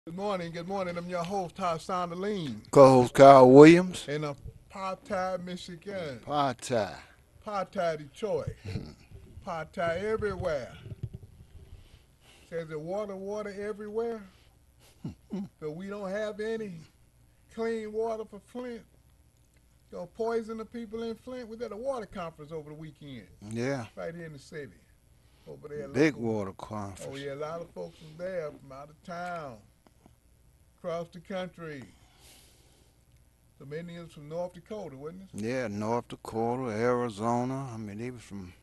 Good morning, good morning. I'm your host, Hassan Aline, Co-host Kyle Williams. in Apartheid, Michigan, Pata. Apartheid, Detroit, Apartheid everywhere. Says the water everywhere, but we don't have any clean water for Flint. Gonna poison the people in Flint. We got a water conference over the weekend, Yeah, right here in the city. Over there, big local. water Oh conference. yeah, a lot of folks was there from out of town, across the country. Some Indians from North Dakota, wasn't it? Yeah, North Dakota, Arizona. I mean, they was from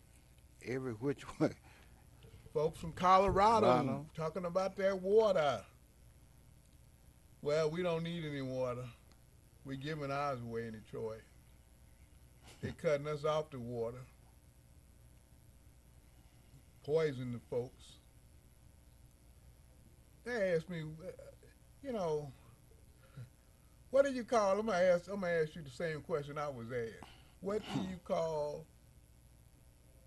every which way. Folks from Colorado Colorado. talking about that water. Well, we don't need any water. We're giving ours away in Detroit. They're cutting us off the water, poisoning the folks. They asked me, you know, what do you call? I'm gonna ask you the same question I was asked. What do you call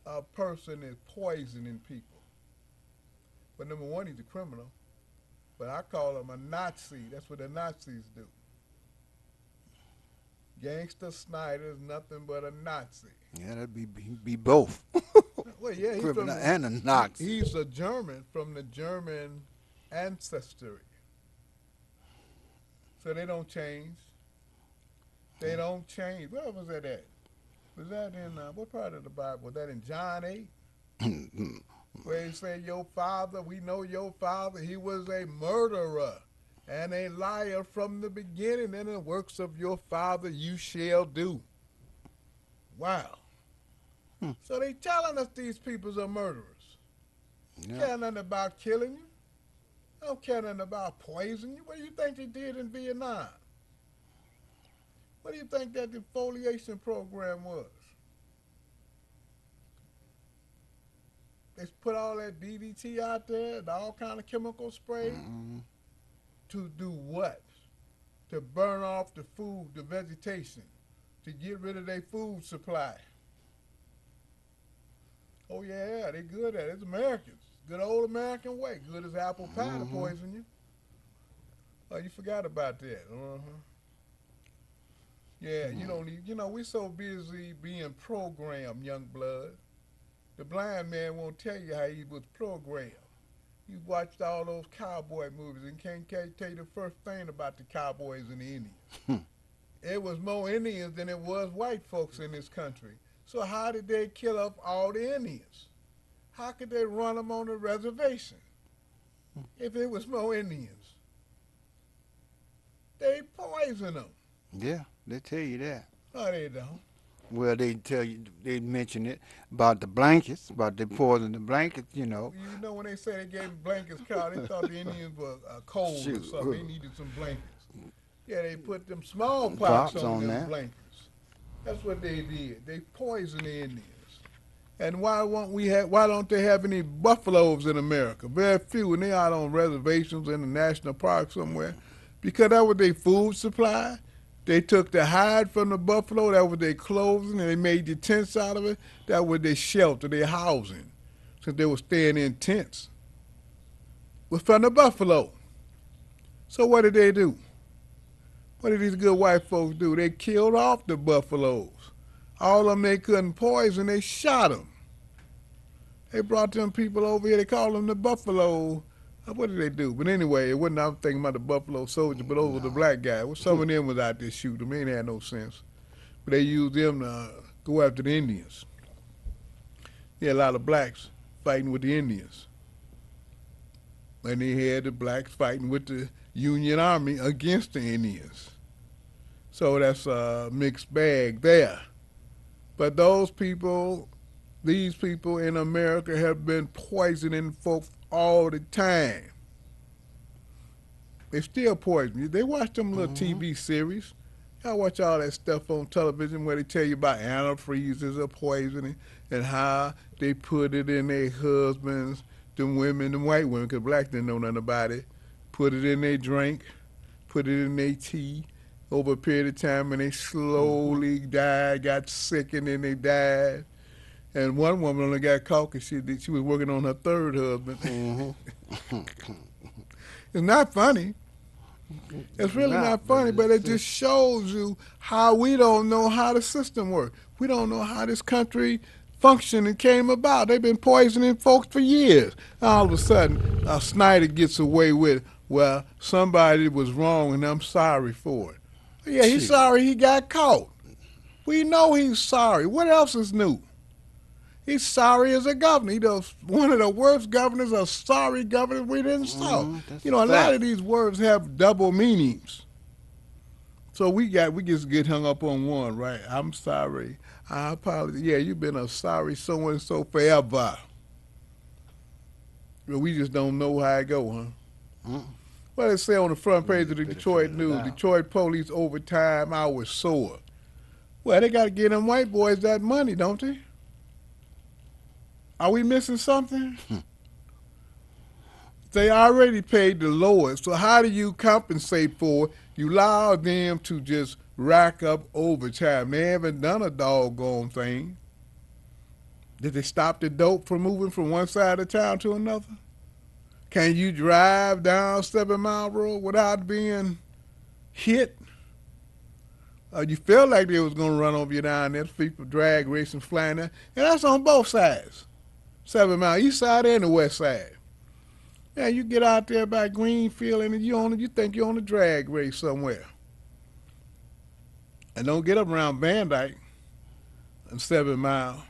a person that's poisoning people? But number one, he's a criminal. But I call him a Nazi. That's what the Nazis do. Gangster Snyder is nothing but a Nazi. Yeah, that'd be both. Well, yeah, he's from Criminal the, and a Nazi. he's a German from the German ancestry. So they don't change. They don't change. Where was that at? Was that in what part of the Bible? Was that in John 8? Where he said, "Your father, we know your father. He was a murderer and a liar from the beginning, and the works of your father you shall do." Wow. So they telling us these peoples are murderers. Yeah. Care nothing about killing you. Don't care nothing about poisoning you. What do you think they did in Vietnam? What do you think that defoliation program was? They put all that DDT out there, and all kind of chemical spray Mm-mm. to do what? To burn off the food, the vegetation, to get rid of their food supply. Oh yeah, they good at it. It's Americans. Good old American way. Good as apple pie to Mm-hmm. poison you. Oh, you forgot about that. Uh-huh. Yeah, you don't need, we so busy being programmed, young blood. The blind man won't tell you how he was programmed. You watched all those cowboy movies and can't tell you the first thing about the cowboys and the Indians. It was more Indians than it was white folks in this country. So how did they kill off all the Indians? How could they run them on the reservation if it was more Indians? They poison them. Yeah, they tell you that. No, they don't. Well, they tell you, they mention it about the blankets, about they poison the blankets. You know when they say they gave blankets, Carl, they thought the Indians were cold or Shoot. something. They needed some blankets. Yeah, they put them smallpox Pops on on them that. blankets. That's what they did. They poisoned the Indians. And why don't they have any buffaloes in America? Very few, and they out on reservations in the national park somewhere. Because that was their food supply. They took the hide from the buffalo, that was their clothing, and they made the tents out of it. That was their shelter, their housing. Since they were staying in tents. Was from the buffalo. So what did they do? What did these good white folks do? They killed off the buffaloes. All of them they couldn't poison, they shot them. They brought them people over here. They called them the Buffalo. What did they do? But anyway, it wasn't. I'm thinking about the Buffalo Soldier, but those were the No. black guys. Well, some of them was out there shooting them. They ain't had no sense. But they used them to go after the Indians. Yeah, a lot of blacks fighting with the Indians, and they had the blacks fighting with the Union Army against the Indians. So that's a mixed bag there. But these people in America have been poisoning folks all the time. They still poison you. They watch them little Mm-hmm. TV series. Y'all watch all that stuff on television where they tell you about antifreezes or poisoning and how they put it in their husbands, the women, the white women, because blacks didn't know nothing about it. Put it in their drink, put it in their tea over a period of time, and they Mm-hmm. slowly died, got sick, and then they died. And one woman only got caught because she was working on her third husband. Mm-hmm. It's not funny. It's really Nah, not funny, but it it's just shows you how we don't know how the system works. We don't know how this country functioned and came about. They've been poisoning folks for years. All of a sudden, Snyder gets away with, well, somebody was wrong and I'm sorry for it. Yeah, he's shit. sorry he got caught. We know he's sorry. What else is new? He's sorry as a governor. He's one of the worst governors, a sorry governor we didn't saw. That's You a know, a lot fact. of these words have double meanings. So we just get hung up on one, right? I'm sorry. I apologize. Yeah, you've been a sorry so and so forever. But we just don't know how it go, huh? Mm. What they say on the front We page of the better Detroit figure it News, out. Detroit police overtime hours soar. Well, they got to get them white boys that money, don't they? Are we missing something? They already paid the lowest, so how do you compensate for it? You allow them to just rack up overtime. They haven't done a doggone thing. Did they stop the dope from moving from one side of town to another? Can you drive down 7 Mile Road without being hit? You felt like they was going to run over you down there, people drag racing, flying there. And that's on both sides. 7 Mile, east side and the west side. Yeah, you get out there by Greenfield and you think you're on a drag race somewhere. And don't get up around Van Dyke and 7 Mile.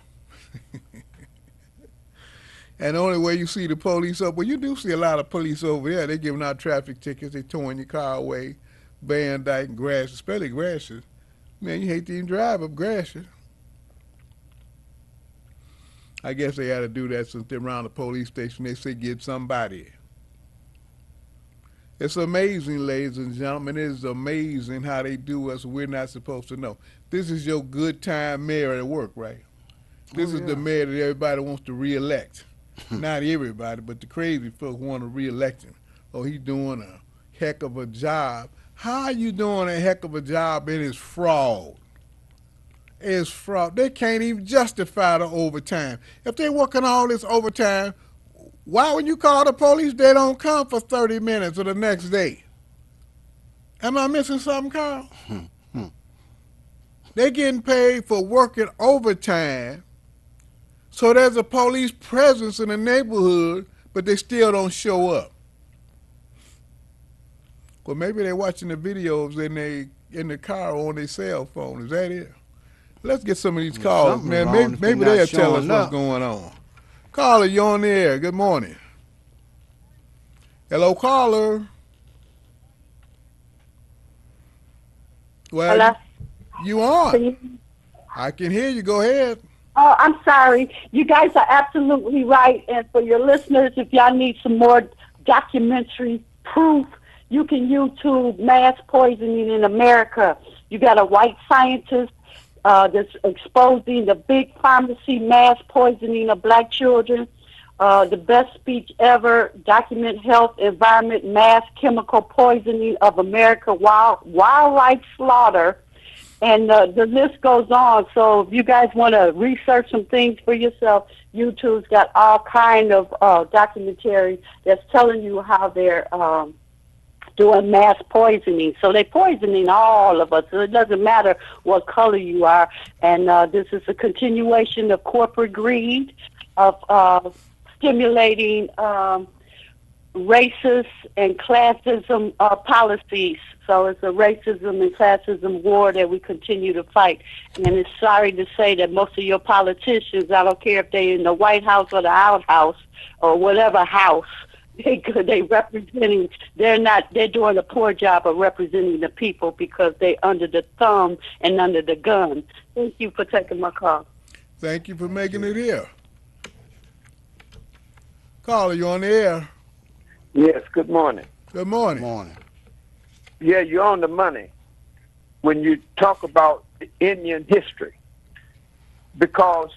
And the only way you see the police up, well, you do see a lot of police over there. They giving out traffic tickets. They towing your car away. Van Dyke and Gratiot, especially Gratiot. Man, you hate to even drive up Gratiot. I guess they had to do that since they're around the police station. They say get somebody. It's amazing, ladies and gentlemen. It is amazing how they do us. We're not supposed to know. This is your good time mayor at work, right? This is the mayor that everybody wants to reelect. Not everybody, but the crazy folks want to reelect him. Oh, he's doing a heck of a job. How are you doing a heck of a job and it's fraud? It's fraud. They can't even justify the overtime. If they're working all this overtime, why when you call the police, they don't come for 30 minutes or the next day? Am I missing something, Carl? They're getting paid for working overtime, so there's a police presence in the neighborhood, but they still don't show up. Well, maybe they're watching the videos in the car or on their cell phone. Is that it? Let's get some of these calls, Something man. wrong if Maybe they're they'll not tell us showing what's up. going on. Caller, you on the air. Good morning. Hello, caller. Well, Hello? you Can on? you- I can hear you. Go ahead. Oh, I'm sorry. You guys are absolutely right. And for your listeners, if y'all need some more documentary proof, you can YouTube mass poisoning in America. You got a white scientist that's exposing the big pharmacy mass poisoning of black children. The best speech ever, document health, environment, mass chemical poisoning of America, wildlife slaughter. And the list goes on. So if you guys want to research some things for yourself, YouTube's got all kind of documentary that's telling you how they're doing mass poisoning. So they're poisoning all of us. So it doesn't matter what color you are. And this is a continuation of corporate greed, of stimulating racist and classism policies. So it's a racism and classism war that we continue to fight. And it's sorry to say that most of your politicians, I don't care if they're in the White House or the outhouse or whatever house, they're doing a poor job of representing the people because they're under the thumb and under the gun. Thank you for taking my call. Thank you for making it here. Caller, you on the air. Yes, good morning. Good morning. Morning. Yeah, you're on the money when you talk about the Indian history, because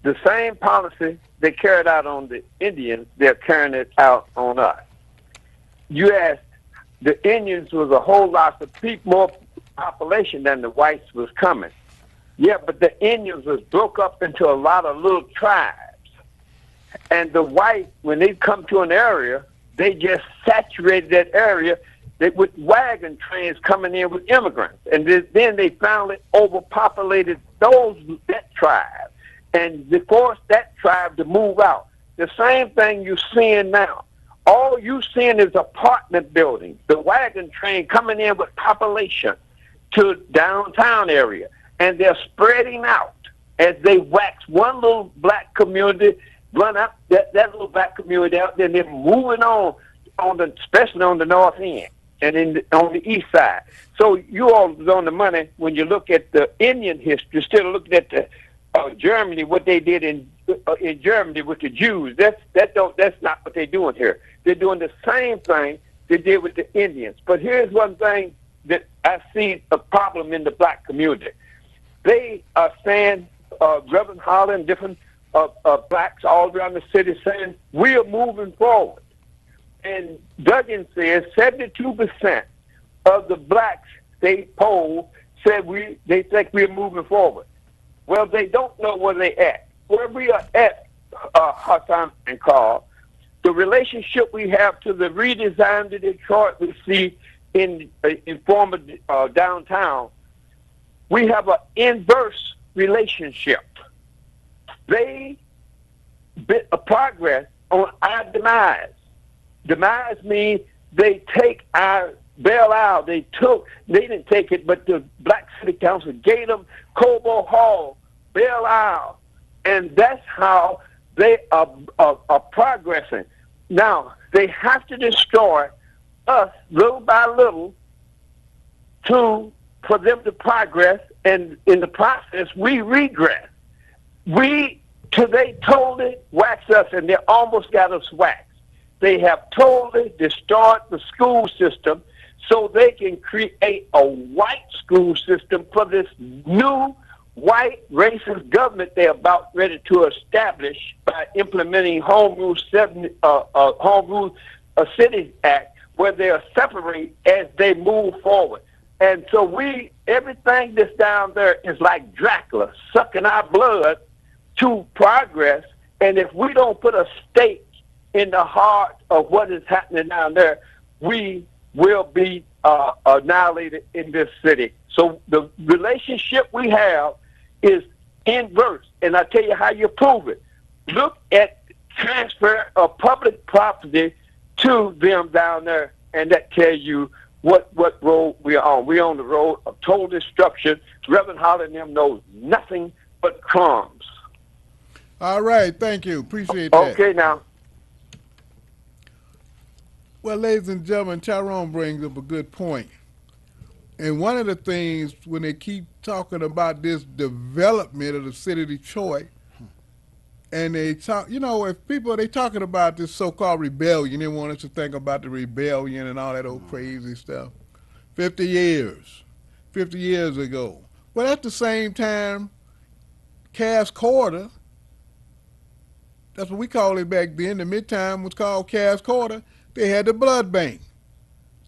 the same policy they carried out on the Indians, they're carrying it out on us. You asked, the Indians was a whole lot of more population than the whites was coming. Yeah, but the Indians was broke up into a lot of little tribes. And the white, when they come to an area, they just saturated that area with wagon trains coming in with immigrants, and then they finally overpopulated that tribe, and they forced that tribe to move out. The same thing you're seeing now. All you seeing is apartment buildings, the wagon train coming in with population to downtown area, and they're spreading out as they wax one little black community, run up that little black community out, then they're moving on especially on the north end and on the east side. So you all is on the money when you look at the Indian history, still looking at the Germany, what they did in Germany with the Jews. That's not what they're doing here. They're doing the same thing they did with the Indians. But here's one thing that I see a problem in the black community. They are saying, Reverend Holland, different blacks all around the city saying, we are moving forward. And Duggan says 72% of the blacks they polled said they think we're moving forward. Well, they don't know where they at. Where we are at, Hassan and Carl, the relationship we have to the redesign of Detroit we see in former downtown, we have an inverse relationship. They bit of progress on our demise. Demise means they take our Belle Isle. They didn't take it, but the Black City Council gave them Cobo Hall, Belle Isle, and that's how they are progressing. Now, they have to destroy us little by little for them to progress, and in the process, we regress. They totally waxed us, and they almost got us waxed. They have totally destroyed the school system so they can create a white school system for this new white racist government they're about ready to establish by implementing Home Rule Cities Act, where they'll separate as they move forward. And so everything that's down there is like Dracula sucking our blood to progress. And if we don't put a stake in the heart of what is happening down there, we will be annihilated in this city. So the relationship we have is inverse, and I tell you how you prove it. Look at transfer of public property to them down there, and that tells you what road we are on. We're on the road of total destruction. Reverend Holland and them knows nothing but crumbs. All right, thank you. Appreciate that. Okay, now. Well, ladies and gentlemen, Tyrone brings up a good point. And one of the things, when they keep talking about this development of the city of Detroit, and they talk, if they talking about this so-called rebellion, they want us to think about the rebellion and all that old crazy stuff. 50 years ago. Well, at the same time, Cass Quarter, that's what we called it back then, the Midtown was called Cass Quarter. They had the blood bank.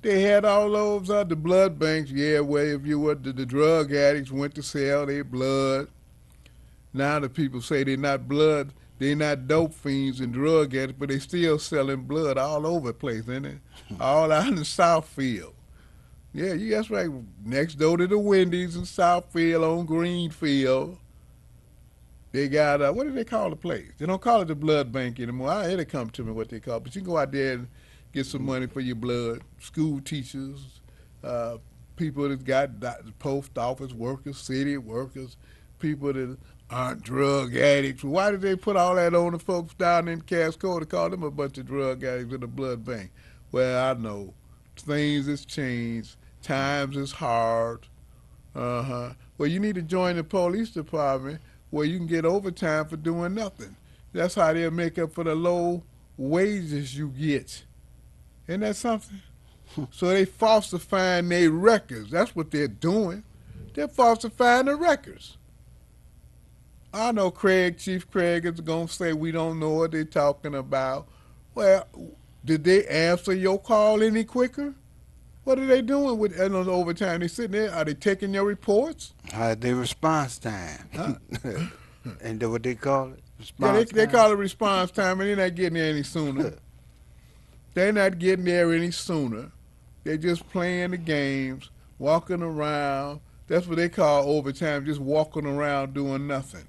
They had all those the blood banks, where if you were the drug addicts went to sell their blood. Now the people say they're not blood, they're not dope fiends and drug addicts, but they still selling blood all over the place, isn't it? All out in the Southfield. Yeah, that's right. Next door to the Wendy's in Southfield on Greenfield. They got, what do they call the place? They don't call it the blood bank anymore. It'll come to me what they call it. But you can go out there and get some money for your blood. School teachers, people that got post office workers, city workers, people that aren't drug addicts. Why did they put all that on the folks down in Cass Quarter to call them a bunch of drug addicts in the blood bank? Well, I know. Things has changed. Times is hard. Well, you need to join the police department where you can get overtime for doing nothing. That's how they'll make up for the low wages you get. Isn't that something? So they falsifying their records. That's what they're doing. They're falsifying the records. I know Chief Craig is going to say we don't know what they're talking about. Well, did they answer your call any quicker? What are they doing with those overtime? They sitting there, are they taking your reports? Their response time. Huh? And what they call it? Response They time? call it response time, and they're not getting there any sooner. They're not getting there any sooner. They're just playing the games, walking around. That's what they call overtime, just walking around doing nothing.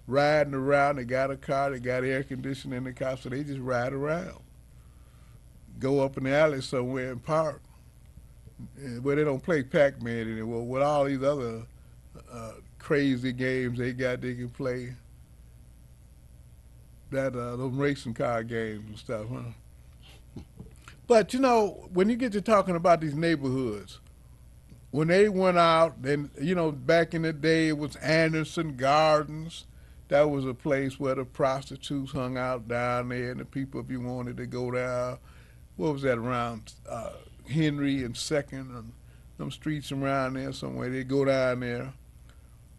Riding around, they got a car, they got air conditioning in the car, so they just ride around. Go up in the alley somewhere and park. Where they don't play Pac-Man anymore. With all these other crazy games they got, they can play. Those racing car games and stuff, huh? But you know, when you get to talking about these neighborhoods, when they went out, then you know, back in the day it was Anderson Gardens. That was a place where the prostitutes hung out down there, and the people, if you wanted to go down, what was that, around Henry and Second, and them streets around there somewhere, they go down there.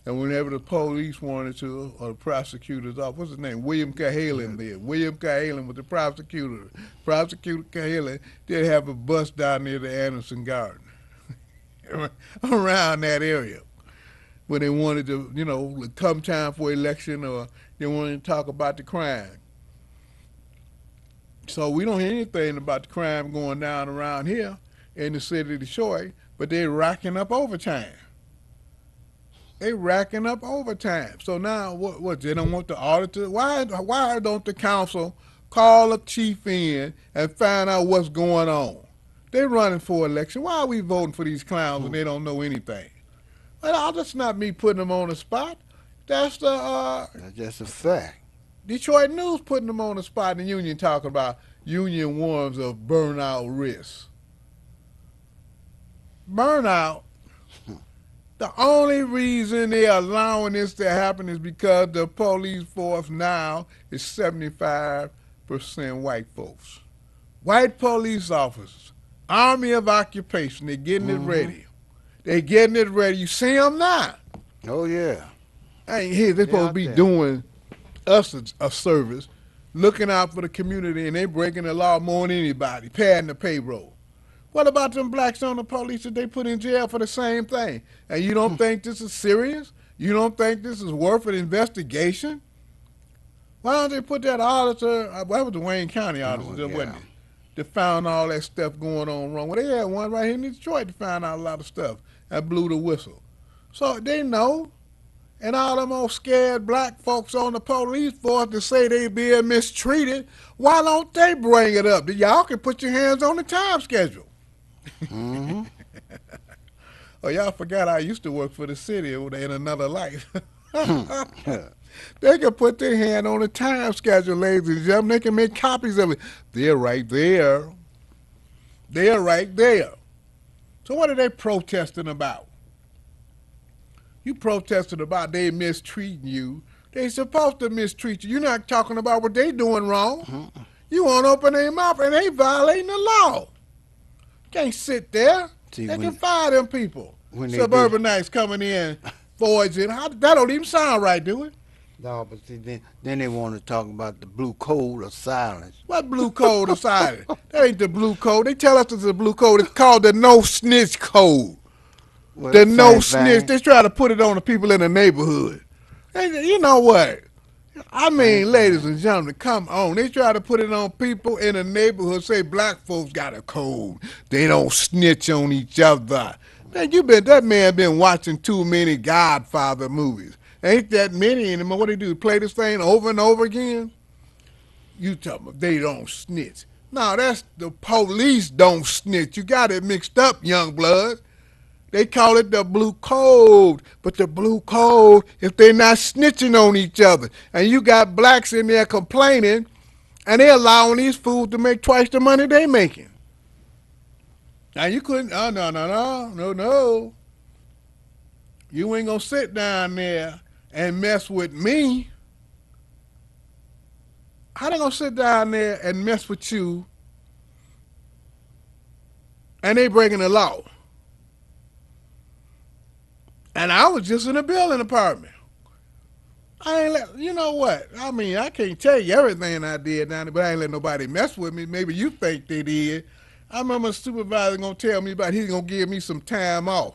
And whenever the police wanted to, or the prosecutor's office, what's his name? William Cahalan there. William Cahalan was the prosecutor. Prosecutor Cahalan did have a bus down near the Anderson Garden, around that area, when they wanted to, you know, come time for election, or they wanted to talk about the crime. So we don't hear anything about the crime going down around here in the city of Detroit, but they're racking up overtime. They racking up overtime. So now, what they don't want the auditor? Why don't the council call a chief in and find out what's going on? They're running for election. Why are we voting for these clowns when they don't know anything? Well, that's not me putting them on the spot. That's That's just a fact. Detroit News putting them on the spot in the union, talking about union warns of burnout risks. Burnout. The only reason they're allowing this to happen is because the police force now is 75% white folks. White police officers, army of occupation, they're getting it ready. They're getting it ready. You see them now. Oh, yeah. Hey, here, they're supposed to be doing us a service, looking out for the community, and they breaking the law more than anybody, padding the payroll. What about them blacks on the police that they put in jail for the same thing? And you don't think this is serious? You don't think this is worth an investigation? Why don't they put that auditor, that was the Wayne County auditor, wasn't it? That found all that stuff going on wrong. Well, they had one right here in Detroit that found out a lot of stuff and blew the whistle. So they know. And all them old scared black folks on the police force to say they being mistreated, why don't they bring it up? Y'all can put your hands on the time schedule. Mm-hmm. Oh, y'all forgot I used to work for the city in another life. They can put their hand on the time schedule, ladies and gentlemen. They can make copies of it. They're right there. They're right there. So what are they protesting about? You protesting about they mistreating you. They supposed to mistreat you. You're not talking about what they doing wrong. Mm-hmm. You won't open their mouth, and they violating the law. Can't sit there. They can fire them people. Suburbanites coming in, forging. That don't even sound right, do it? No, but see, then they want to talk about the blue code of silence. What blue code of silence? That ain't the blue code. They tell us it's a blue code. It's called the no snitch code. Well, the no snitch. They try to put it on the people in the neighborhood. And you know what? I mean, ladies and gentlemen, come on. They try to put it on people in the neighborhood, say black folks got a code. They don't snitch on each other. Man, that man been watching too many Godfather movies. Ain't that many anymore. What they do, play this thing over and over again? You tell them they don't snitch. No, that's the police don't snitch. You got it mixed up, young blood. They call it the blue code. But the blue code, if they're not snitching on each other, and you got blacks in there complaining, and they're allowing these fools to make twice the money they making. Now you couldn't, no. You ain't gonna sit down there and mess with me. How they gonna sit down there and mess with you, and they breaking the law? And I was just in a building department. You know what? I mean, I can't tell you everything I did down there, but I ain't let nobody mess with me. Maybe you think they did. I remember a supervisor gonna tell me about he's gonna give me some time off.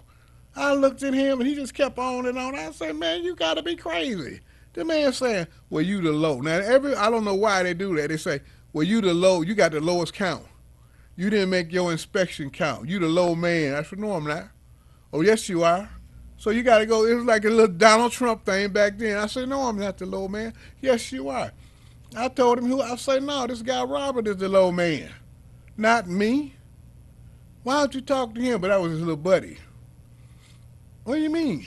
I looked at him and he just kept on and on. I said, man, you gotta be crazy. The man saying, well, you the low. Now I don't know why they do that. They say, well, you the low, you got the lowest count. You didn't make your inspection count. You the low man. I said, no, I'm not. Oh, yes, you are. So you got to go. It was like a little Donald Trump thing back then. I said, no, I'm not the low man. Yes, you are. I told him who. I said, no, this guy Robert is the low man, not me. Why don't you talk to him? But that was his little buddy. What do you mean?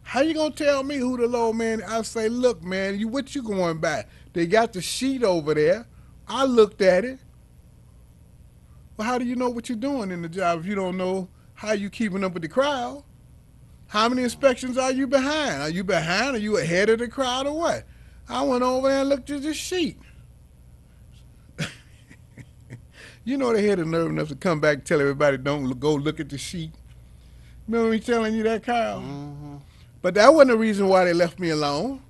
How you gonna tell me who the low man? I say, look, man, what you going by? They got the sheet over there. I looked at it. Well, how do you know what you're doing in the job if you don't know how you keeping up with the crowd? How many inspections are you behind? Are you behind? Are you ahead of the crowd or what? I went over there and looked at the sheet. You know they had the nerve enough to come back and tell everybody don't go look at the sheet. Remember me telling you that, Kyle? Mm-hmm. But that wasn't the reason why they left me alone.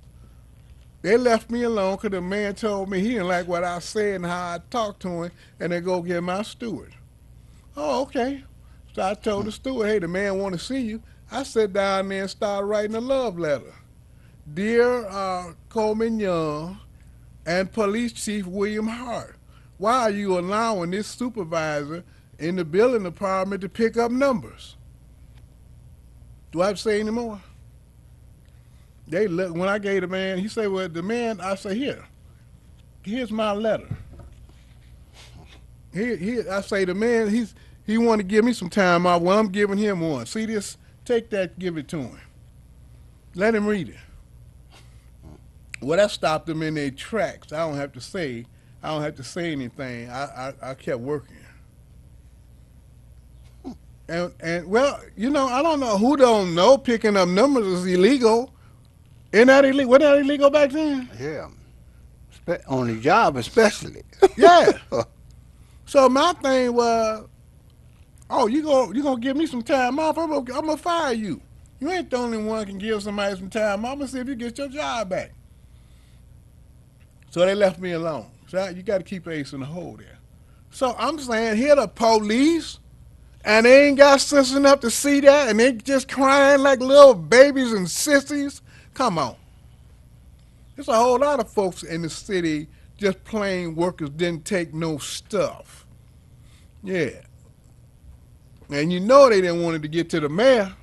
They left me alone because the man told me he didn't like what I said and how I talked to him, and they go get my steward. Oh, okay. So I told the steward, hey, the man want to see you. I sat down there and started writing a love letter. Dear Coleman Young and Police Chief William Hart, why are you allowing this supervisor in the building department to pick up numbers? Do I have to say any more? They look, when I gave the man, he said, well, the man, I say, here's my letter. Here, I say, the man, he want to give me some time off. Well, I'm giving him one. See this? Take that, give it to him. Let him read it. Well, that stopped them in their tracks. I don't have to say anything. I kept working. And well, you know, I don't know who don't know picking up numbers is illegal. Isn't that illegal? Wasn't that illegal back then? Yeah. On the job, especially. Yeah. So my thing was, oh, you gonna give me some time off? I'm gonna fire you. You ain't the only one can give somebody some time off. I'm gonna see if you get your job back. So they left me alone. So you got to keep Ace in the hole there. So I'm saying, here the police, and they ain't got sense enough to see that, and they just crying like little babies and sissies. Come on. There's a whole lot of folks in the city, just plain workers, didn't take no stuff. Yeah. And you know they didn't want it to get to the mayor.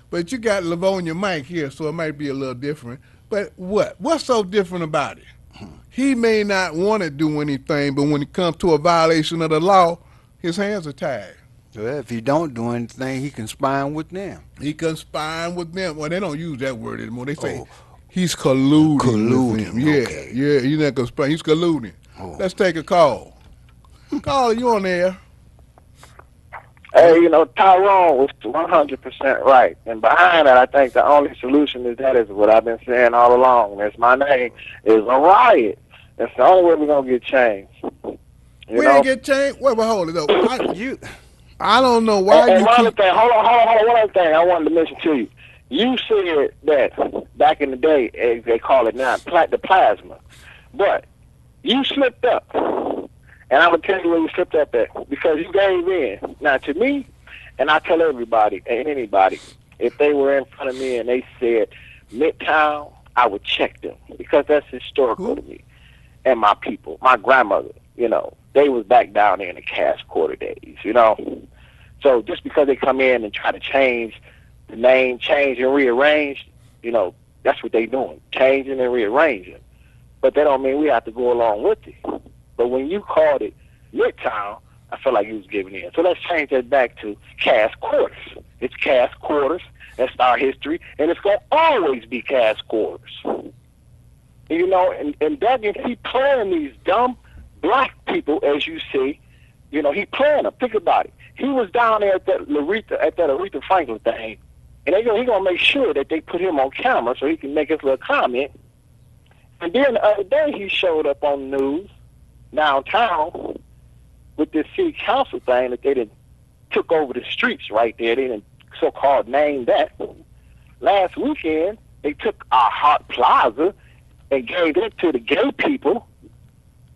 But you got Livonia Mike here, so it might be a little different. But what's so different about it? He may not want to do anything, but when it comes to a violation of the law, his hands are tied. Well, if he don't do anything, he conspiring with them. He conspiring with them. Well, they don't use that word anymore. They say he's colluding with them. Yeah, okay. yeah, he's not conspiring. He's colluding. Oh. Let's take a call. Caller, you on there? Hey, you know, Tyrone was 100% right. And behind that, I think the only solution is what I've been saying all along. That's my name, is a riot. That's the only way we're going to get change. We didn't get changed. Wait, hold it up. I don't know why and you one keep... other thing, hold on, one other thing I wanted to mention to you. You said that back in the day, as they call it now, the plasma. But you slipped up. And I'm going to tell you where you slipped up at. Because you gave in. Now, to me, and I tell everybody and anybody, if they were in front of me and they said Midtown, I would check them. Because that's historical to me. And my people, my grandmother, you know, they was back down there in the Cass Quarter days, you know. So just because they come in and try to change the name, change and rearrange, you know, that's what they doing, changing and rearranging. But that don't mean we have to go along with it. But when you called it Midtown, I felt like you was giving in. So let's change that back to Cass Quarters. It's Cass Quarters. That's our history. And it's going to always be Cass Quarters. You know, and Duggan, he playing these dumb black people, as you see. You know, he playing them. Think about it. He was down there at that Aretha Franklin thing, and he gonna make sure that they put him on camera so he can make his little comment. And then the other day he showed up on the news downtown with this city council thing that they done took over the streets right there. They done so-called named that. Last weekend they took our Hart Plaza and gave it to the gay people.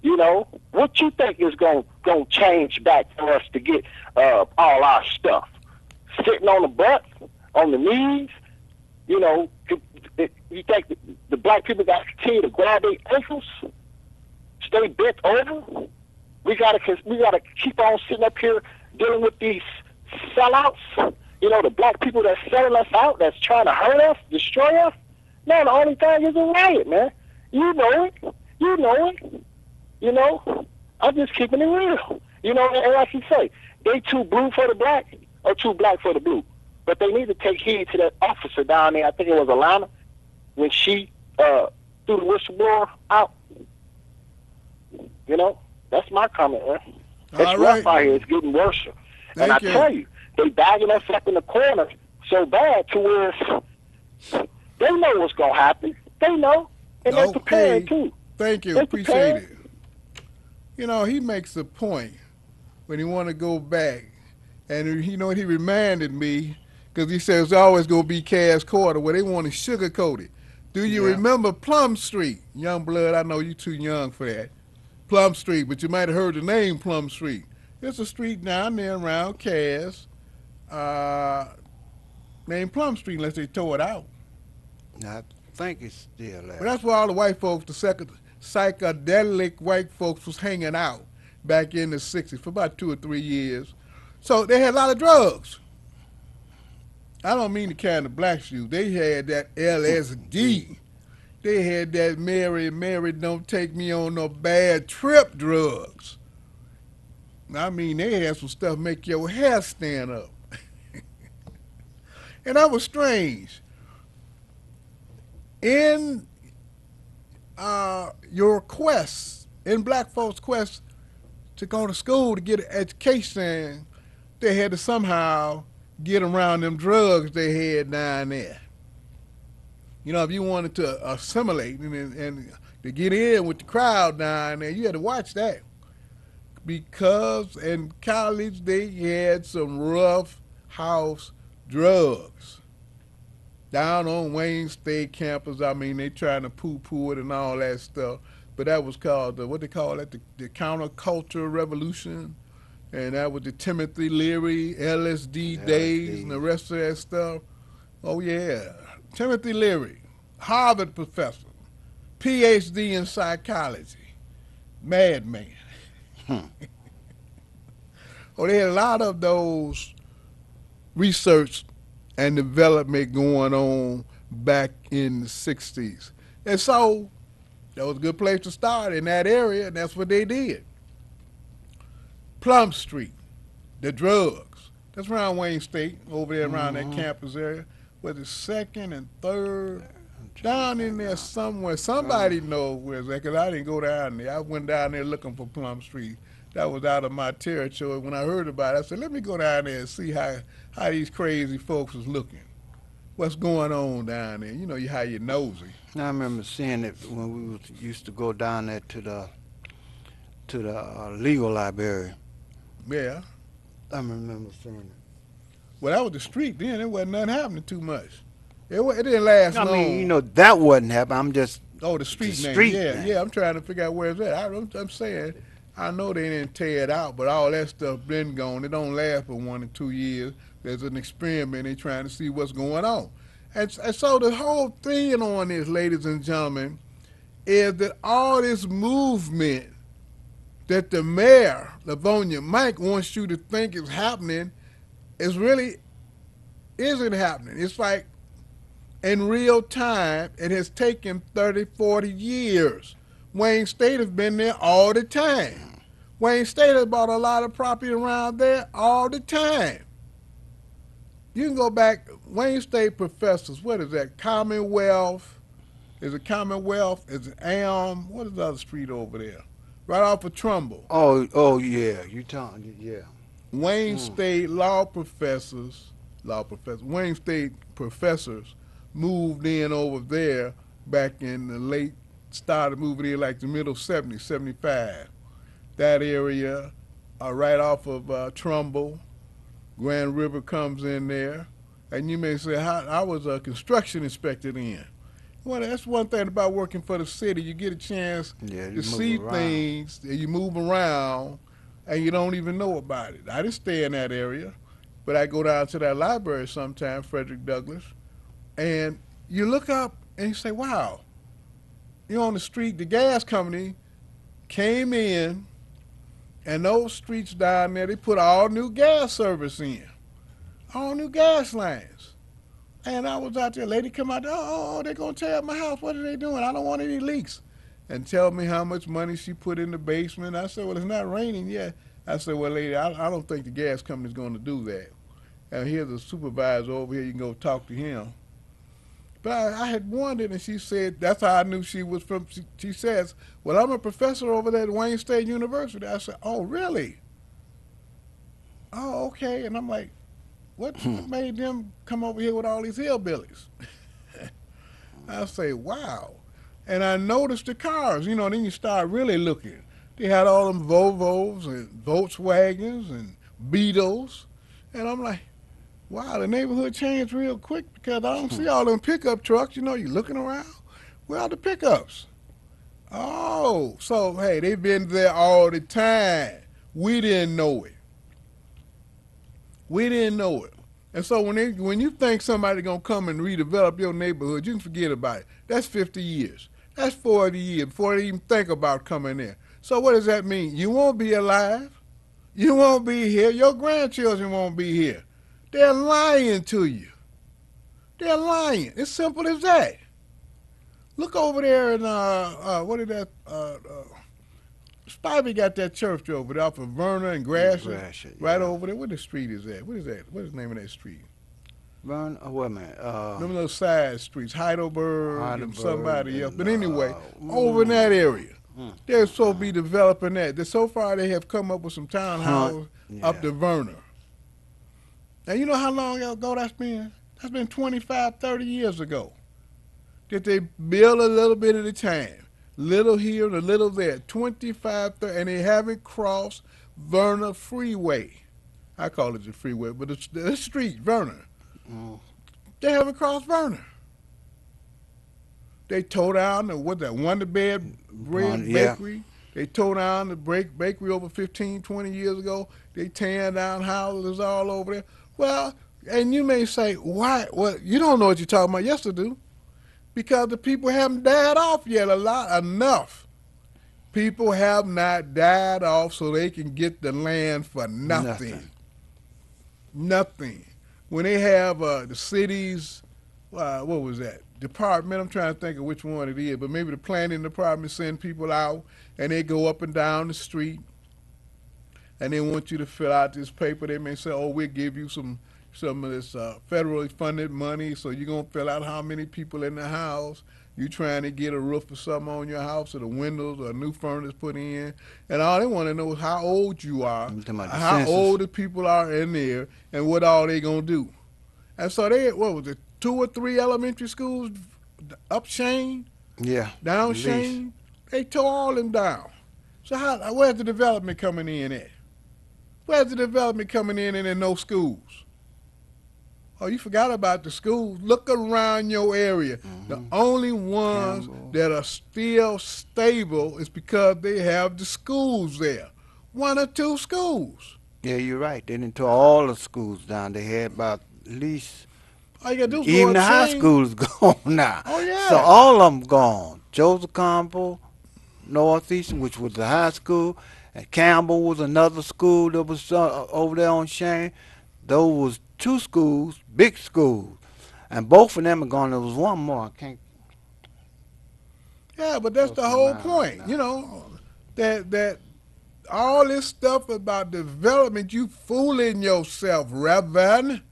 You know, what you think is going to change back for us to get all our stuff? Sitting on the butt, on the knees? You know, you think the black people got to continue to grab their ankles? stay bent over? We gotta keep on sitting up here dealing with these sellouts. You know, the black people that's selling us out, that's trying to hurt us, destroy us. No, the only thing is a riot, man. You know it. You know it. You know, I'm just keeping it real. You know, and like you say, they too blue for the black or too black for the blue. But they need to take heed to that officer down there. I think it was Alana when she threw the whistleblower out. You know, that's my comment, man. It's rough out here. It's getting worse. And I tell you, they bagging us up in the corner so bad to where they know what's going to happen. They know. And they're prepared, too. Thank you. Appreciate it. You know, he makes a point when he want to go back. And you know what he reminded me? Because he says it's always going to be Cass Carter where they want to sugarcoat it. Do you remember Plum Street? Young blood, I know you too young for that. Plum Street, but you might have heard the name Plum Street. There's a street down there around Cass named Plum Street unless they tore it out. I think it's still there. But that's where all the white folks, the psychedelic white folks was hanging out back in the 60s for about 2 or 3 years. So they had a lot of drugs. I don't mean the kind of black shoes. They had that LSD. They had that Mary, don't take me on no bad trip drugs. I mean, they had some stuff make your hair stand up. And that was strange. In your quest, in black folks' quest to go to school to get an education, they had to somehow get around them drugs they had down there. You know, if you wanted to assimilate and to get in with the crowd down there, you had to watch that. Because in college, they had some rough house drugs. Down on Wayne State campus, I mean, they trying to poo-poo it and all that stuff. But that was called, what they call it, the counterculture revolution. And that was the Timothy Leary, LSD days, and the rest of that stuff. Oh, yeah. Timothy Leary, Harvard professor, PhD in psychology, madman. Oh, they had a lot of those research and development going on back in the 60s. And so that was a good place to start in that area, and that's what they did. Plum Street, the drugs. That's around Wayne State, over there around that campus area. Was it 2nd and 3rd? Down in there somewhere. Somebody knows where it's at, because I didn't go down there. I went down there looking for Plum Street. That was out of my territory. When I heard about it, I said, let me go down there and see how these crazy folks was looking. What's going on down there? You know, how you're nosy. I remember seeing it when we used to go down there to the legal library. Yeah. I remember seeing it. Well, that was the street then. It wasn't nothing happening too much. It didn't last long. I mean, you know, that wasn't happening. I'm just... Oh, the street name. name. Yeah, I'm trying to figure out where it's at. I'm saying, I know they didn't tear it out, but all that stuff been gone. It don't last for 1 or 2 years. There's an experiment. They're trying to see what's going on. And so the whole thing on this, ladies and gentlemen, is that all this movement that the mayor, Livonia Mike, wants you to think is happening isn't happening. It's like in real time, it has taken 30, 40 years. Wayne State has been there all the time. Wayne State has bought a lot of property around there all the time. You can go back, Wayne State professors, what is that, Commonwealth? Is it Commonwealth? Is it Elm? What is the other street over there? Right off of Trumbull. Oh yeah, you talking, yeah. Wayne State Wayne State professors moved in over there back in the started moving in like the middle 70s, 75. That area, right off of Trumbull, Grand River comes in there. And you may say, I was a construction inspector then. Well, that's one thing about working for the city. You get a chance to see things, and you move around, and you don't even know about it. I didn't stay in that area, but I go down to that library sometime, Frederick Douglass, and you look up and you say, wow, you're on the street, the gas company came in, and those streets down there, they put all new gas service in, all new gas lines. And I was out there, lady come out there, oh, they're going to tear up my house. What are they doing? I don't want any leaks. And tell me how much money she put in the basement. I said, well, it's not raining yet. I said, well, lady, I don't think the gas company's going to do that. And here's a supervisor over here. You can go talk to him. But I had wondered, and she said, that's how I knew she was from. She says, well, I'm a professor over there at Wayne State University. I said, oh, really? Oh, okay. And I'm like, what made them come over here with all these hillbillies? I say, wow. And I noticed the cars, you know, then you start really looking. They had all them Volvos and Volkswagens and Beetles. And I'm like, wow, the neighborhood changed real quick because I don't see all them pickup trucks. You know, you're looking around. Where are the pickups? Oh, so, hey, they've been there all the time. We didn't know it. We didn't know it. And so when you think somebody's going to come and redevelop your neighborhood, you can forget about it. That's 50 years. That's 40 years before they even think about coming there. So what does that mean? You won't be alive. You won't be here. Your grandchildren won't be here. They're lying to you. They're lying. It's simple as that. Look over there in, what is that, Spivey got that church over there off of Verna and Gratiot, right over there. What the street is that? What is that? What is the name of that street? Verna, wait a minute. Them little side streets, Heidelberg and somebody else. But anyway, over in that area, they're supposed to be developing that. So far, they have come up with some townhouses up to Verna. Now, you know how long ago that's been? That's been 25, 30 years ago. That they build a little bit at a time. Little here and a little there. 25, 30, and they haven't crossed Verna Freeway. I call it the freeway, but it's the street, Verna. They haven't crossed Verna. They tore down the, what that, Wonder Bed Bread Bakery. They tore down the bakery over 15, 20 years ago. They tearing down houses all over there. Well, and you may say, why? Well, you don't know what you're talking about. Yes, I do. Because the people haven't died off yet enough. People have not died off so they can get the land for nothing. Nothing. When they have the city's, what was that, department, I'm trying to think of which one it is, but maybe the planning department send people out and they go up and down the street and they want you to fill out this paper. They may say, oh, we'll give you some of this federally funded money, so you're going to fill out how many people in the house. You trying to get a roof or something on your house, or the windows, or a new furnace put in. And all they want to know is how old you are, how old the people are in there, and what all they going to do. And so they, what was it, 2 or 3 elementary schools up Shane? Yeah. Down Shane? They tore all them down. So where's the development coming in at? Where's the development coming in and in no schools? Oh, you forgot about the schools. Look around your area. The only ones that are still stable is because they have the schools there. 1 or 2 schools. Yeah, you're right. They didn't tear all the schools down. They had about at least, all you gotta do is even the high school is gone now. Oh, yeah. So all of them gone. Joseph Campbell, Northeastern, which was the high school, and Campbell was another school that was over there on Shane. Those was 2 schools, big schools, and both of them are gone. There was one more. I can't. Yeah, but that's the whole point. You know, that all this stuff about development, you fooling yourself, Reverend.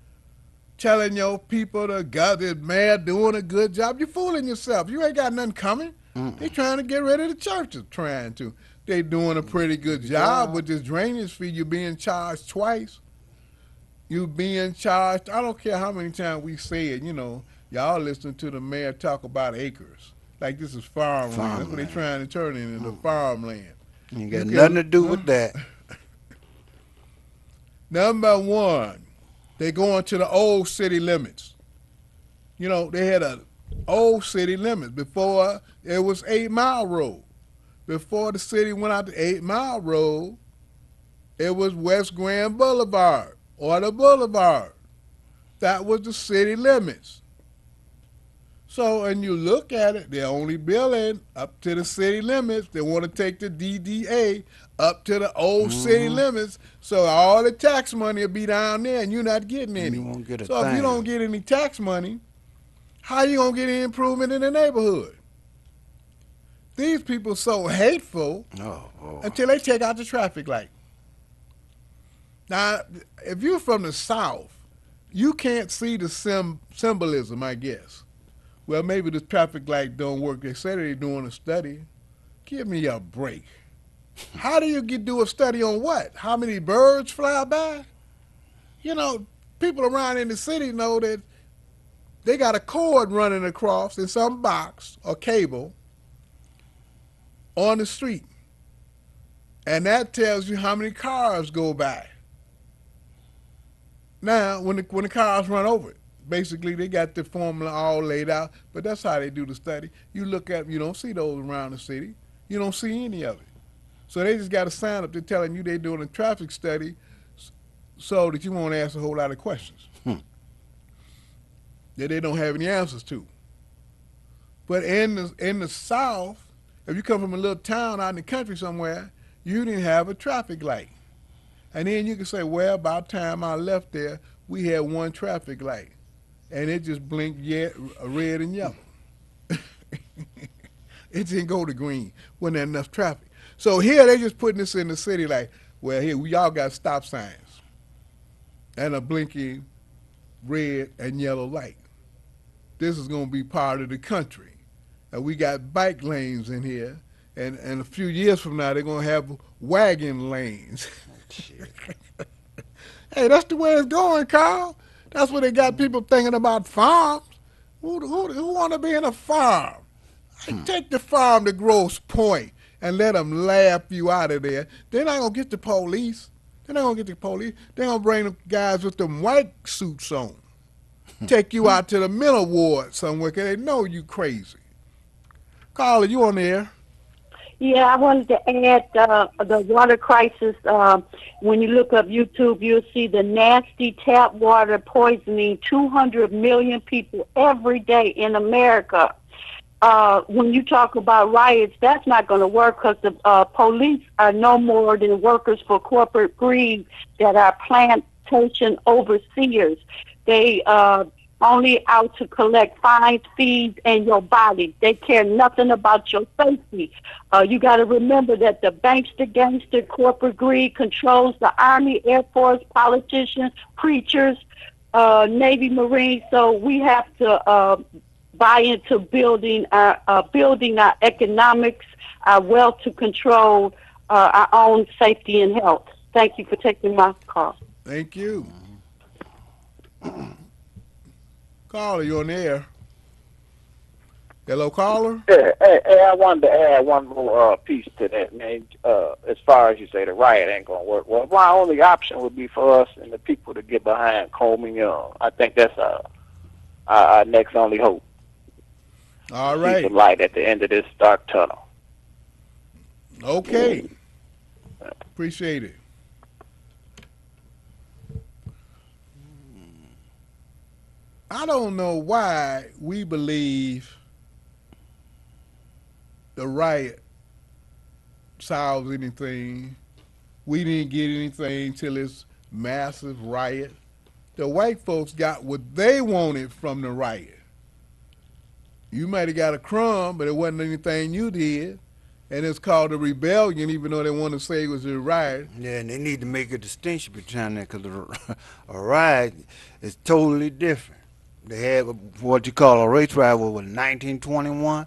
Telling your people the God is mad doing a good job. You fooling yourself. You ain't got nothing coming. They trying to get rid of the churches, trying to. They doing a pretty good job with this drainage fee. You're being charged twice. You being charged. I don't care how many times we say it, you know, y'all listen to the mayor talk about acres. Like this is farmland. That's what they trying to turn it into farmland. You got nothing to do with that. Number 1, they going to the old city limits. You know, they had a old city limits. Before it was 8 Mile Road. Before the city went out to 8 Mile Road, it was West Grand Boulevard or the Boulevard. That was the city limits. So, and you look at it, they're only billing up to the city limits. They want to take the DDA up to the old city limits. So all the tax money will be down there and you're not getting any. You won't get a So if you thing. don't get any tax money, how you going to get any improvement in the neighborhood? These people so hateful Oh, boy. until they take out the traffic light. Now, if you're from the South, you can't see the symbolism, I guess. Well, maybe the traffic light don't work. They say they're doing a study. Give me a break. How do you do a study on what? How many birds fly by? You know, people around in the city know that they got a cord running across in some box or cable on the street. And that tells you how many cars go by. Now, when the cars run over it, basically they got the formula all laid out, but that's how they do the study. You look at, you don't see those around the city. You don't see any of it. So they just got a sign up there telling you they're doing a traffic study so that you won't ask a whole lot of questions that they don't have any answers to. But in the South, if you come from a little town out in the country somewhere, you didn't have a traffic light. And then you can say, well, about time I left there, we had one traffic light. And it just blinked red and yellow. It didn't go to green. Wasn't there enough traffic. So here they just putting this in the city like, well, here, we all got stop signs and a blinking red and yellow light. This is going to be part of the country. And we got bike lanes in here. And a few years from now, they're going to have wagon lanes. Hey, that's the way it's going, Carl. That's what they got people thinking about farms. Who want to be in a farm? Take the farm to Grosse Pointe and let them laugh you out of there. They're not going to get the police. They're not going to get the police. They're going to bring the guys with them white suits on. Take you out to the mental ward somewhere because they know you crazy. Carl, are you on the air? Yeah, I wanted to add the water crisis. When you look up YouTube, you'll see the nasty tap water poisoning 200 million people every day in America. When you talk about riots, that's not going to work because the police are no more than workers for corporate greed that are plantation overseers. They only out to collect fines, fees, and your body. They care nothing about your safety. You got to remember that the bankster, gangster, corporate greed controls the Army, Air Force, politicians, preachers, Navy, Marines. So we have to buy into building our economics, our wealth to control our own safety and health. Thank you for taking my call. Thank you. Caller, you on the air? Hello, caller? Yeah, hey, I wanted to add one more piece to that, man. As far as you say, the riot ain't going to work. Well, my only option would be for us and the people to get behind Coleman Young. I think that's our next only hope. All right. Keep the light at the end of this dark tunnel. Okay. Appreciate it. I don't know why we believe the riot solves anything. We didn't get anything till this massive riot. The white folks got what they wanted from the riot. You might have got a crumb, but it wasn't anything you did. And it's called a rebellion, even though they want to say it was a riot. Yeah, and they need to make a distinction between that because a riot is totally different. They had what you call a race riot in 1921.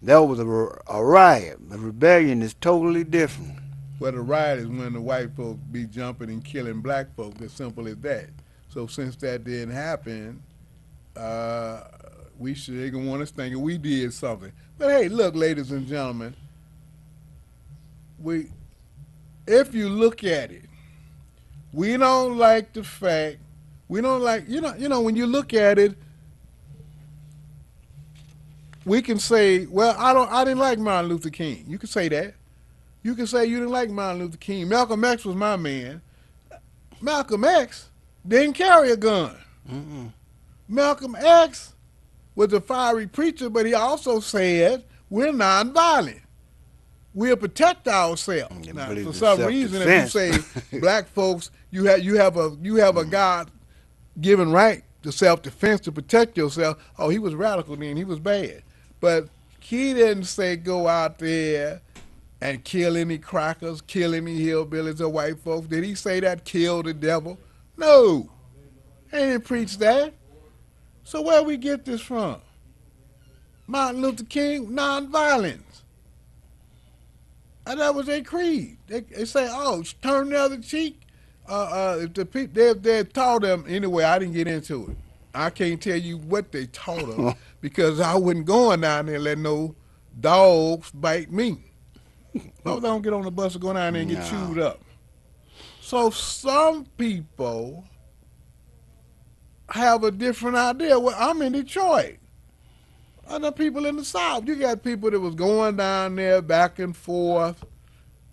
That was a riot. A rebellion is totally different. Well, the riot is when the white folks be jumping and killing black folks. As simple as that. So since that didn't happen, they gonna want us thinking we did something. But hey, look, ladies and gentlemen, if you look at it, we don't like the fact. We don't like, you know, when you look at it, we can say, well, I didn't like Martin Luther King. You can say that. You can say you didn't like Martin Luther King. Malcolm X was my man. Malcolm X didn't carry a gun. Mm-mm. Malcolm X was a fiery preacher, but he also said we're nonviolent. We'll protect ourselves. Now, believe for in some reason, if you self-defense. say black folks, you have a God-given right to self-defense to protect yourself. Oh, he was radical then. He was bad, but he didn't say go out there and kill any crackers, kill any hillbillies or white folks. Did he say that? Kill the devil? No, he didn't preach that. So where we get this from? Martin Luther King, nonviolence. And that was their creed. They say, oh, turn the other cheek. If the people, they taught them, anyway, I didn't get into it. I can't tell you what they taught them because I wasn't going down there and let no dogs bite me. I don't get on the bus and go down there and get chewed up. So some people have a different idea. Well, I'm in Detroit. Other people in the South. You got people that was going down there back and forth,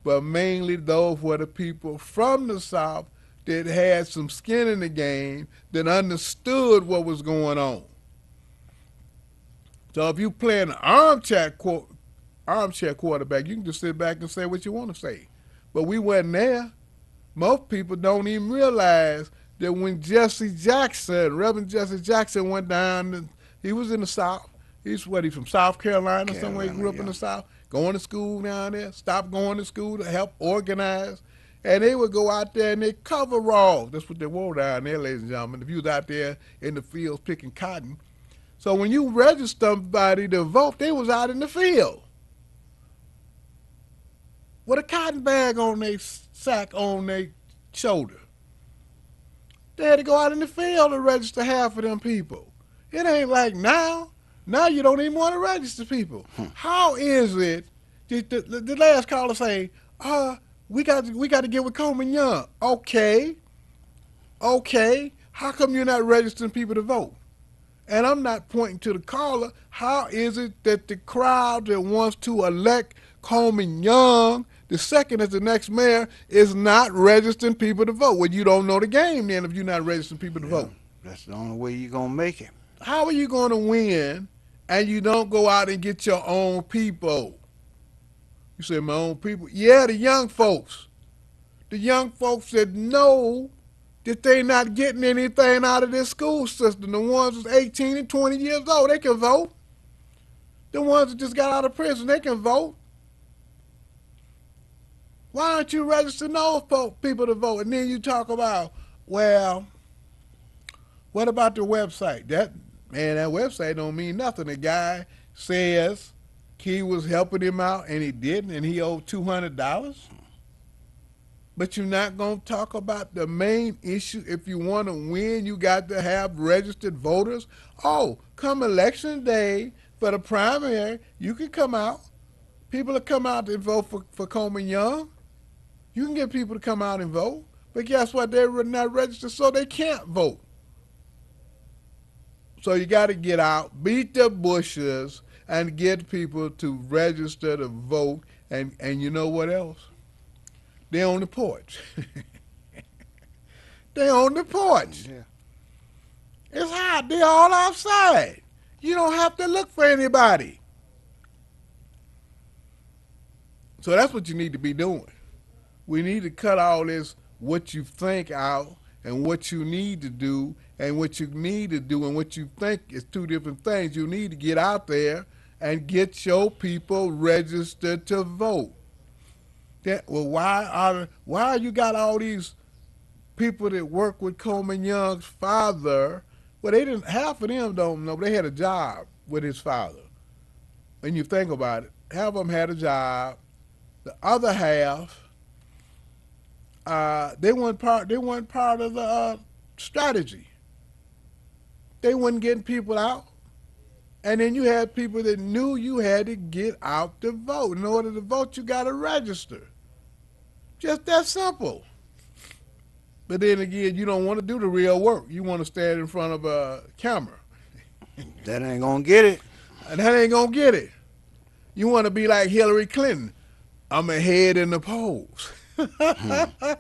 but mainly those were the people from the South that had some skin in the game, that understood what was going on. So if you play an armchair quarterback, you can just sit back and say what you want to say. But we wasn't there. Most people don't even realize that when Reverend Jesse Jackson went down, he was in the South. He's from South Carolina, somewhere he grew up in the South, going to school down there, stopped going to school to help organize. And they would go out there and they coveralls. That's what they wore down there, ladies and gentlemen. If you was out there in the fields picking cotton. So when you register somebody to vote, they was out in the field with a cotton bag on their sack on their shoulder. They had to go out in the field to register half of them people. It ain't like now. Now you don't even want to register people. How is it? The last caller say, we got to get with Coleman Young. Okay. How come you're not registering people to vote? And I'm not pointing to the caller. How is it that the crowd that wants to elect Coleman Young, the second as the next mayor, is not registering people to vote? Well, you don't know the game then if you're not registering people to vote. That's the only way you're going to make it. How are you going to win and you don't go out and get your own people? You say, my own people? Yeah, the young folks. The young folks that know that they're not getting anything out of this school system. The ones that's 18 and 20 years old, they can vote. The ones that just got out of prison, they can vote. Why aren't you registering those people to vote? And then you talk about, well, what about the website? That website don't mean nothing. The guy says he was helping him out and he didn't, and he owed $200. But you're not going to talk about the main issue. If you want to win, you got to have registered voters. Oh, come election day for the primary, you can come out. People will come out and vote for Coleman Young. You can get people to come out and vote. But guess what? They're not registered, so they can't vote. So you got to get out, beat the bushes, and get people to register to vote. And you know what else? They're on the porch. They're on the porch. Yeah. It's hot. They're all outside. You don't have to look for anybody. So that's what you need to be doing. We need to cut all this what you think out and what you need to do and what you need to do and what you think is two different things. You need to get out there and get your people registered to vote. Well, why you got all these people that work with Coleman Young's father? Well, they didn't. Half of them don't know. But they had a job with his father. When you think about it, half of them had a job. The other half, they weren't part of the strategy. They weren't getting people out. And then you had people that knew you had to get out to vote. In order to vote, you got to register. Just that simple. But then again, you don't want to do the real work. You want to stand in front of a camera. That ain't going to get it. And that ain't going to get it. You want to be like Hillary Clinton. I'm ahead in the polls. But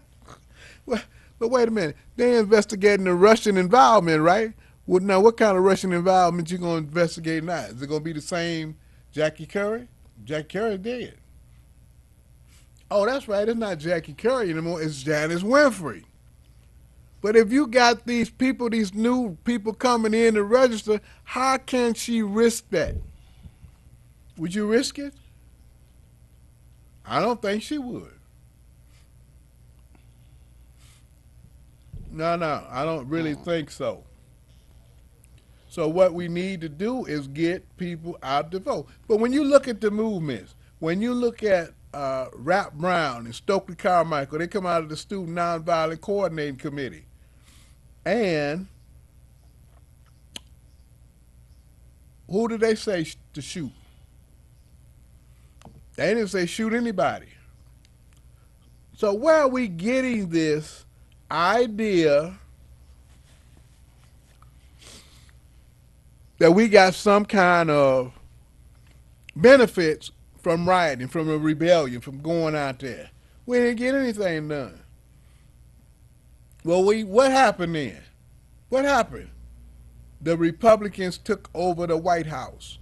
wait a minute. They're investigating the Russian involvement, right? Well, now, what kind of Russian involvement you gonna investigate now? Is it gonna be the same Jackie Curry? Jackie Curry dead. Oh, that's right. It's not Jackie Curry anymore. It's Janice Winfrey. But if you got these people, these new people coming in to register, how can she risk that? Would you risk it? I don't think she would. No, I don't really think so. So what we need to do is get people out to vote. But when you look at the movements, when you look at Rap Brown and Stokely Carmichael, they come out of the Student Nonviolent Coordinating Committee. And who did they say to shoot? They didn't say shoot anybody. So where are we getting this idea that we got some kind of benefits from rioting, from a rebellion, from going out there? We didn't get anything done. Well, what happened then? What happened? The Republicans took over the White House